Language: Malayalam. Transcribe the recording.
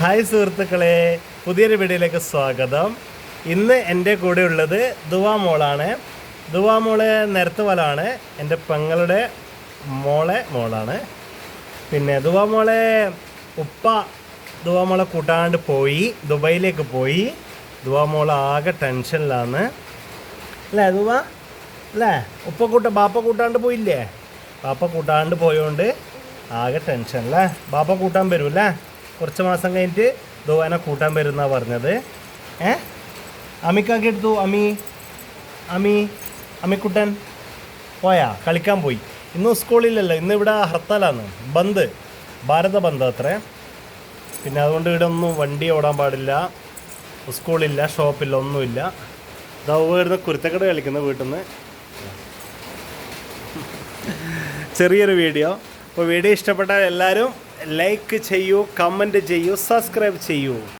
ഹായ് സുഹൃത്തുക്കളെ, പുതിയൊരു വീഡിയോയിലേക്ക് സ്വാഗതം. ഇന്ന് എൻ്റെ കൂടെ ഉള്ളത് ദുവാ മോളാണ്. ദുവാ മോള് നിരത്തുവലാണ്, എൻ്റെ പെങ്ങളുടെ മോളാണ്. പിന്നെ ദുവാ മോളെ ഉപ്പ ദുവാ മോളെ കൂട്ടാണ്ട് പോയി, ദുബൈയിലേക്ക് പോയി. ദുവാ മോള് ആകെ ടെൻഷനിലാണ് അല്ലേ ദുവാ? അല്ലേ, ബാപ്പ കൂട്ടാണ്ട് പോയില്ലേ? ബാപ്പ കൂട്ടാണ്ട് പോയോണ്ട് ആകെ ടെൻഷൻ അല്ലേ? ബാപ്പ കൂട്ടാൻ വരും കുറച്ച് മാസം കഴിഞ്ഞിട്ട് ദുവാനെ കൂട്ടാൻ വരുന്നാണ് പറഞ്ഞത്. അമിക്കാക്കി എടുത്തു. അമ്മിക്കുട്ടൻ പോയാ കളിക്കാൻ പോയി. ഇന്ന് സ്കൂളിലല്ലോ, ഇന്ന് ഇവിടെ ഹർത്താലാണ്, ഭാരത ബന്ദ് അത്രേ. പിന്നെ അതുകൊണ്ട് ഇവിടെ ഒന്നും വണ്ടി ഓടാൻ പാടില്ല, സ്കൂളില്ല, ഷോപ്പില്ല, ഒന്നുമില്ല. ദൗവരുന്ന കുരുത്തക്കട കളിക്കുന്ന വീട്ടിൽ നിന്ന്. ചെറിയൊരു വീഡിയോ. അപ്പോൾ വീഡിയോ ഇഷ്ടപ്പെട്ടാൽ എല്ലാവരും ലൈക്ക് ചെയ്യൂ, കമൻറ്റ് ചെയ്യൂ, സബ്സ്ക്രൈബ് ചെയ്യൂ.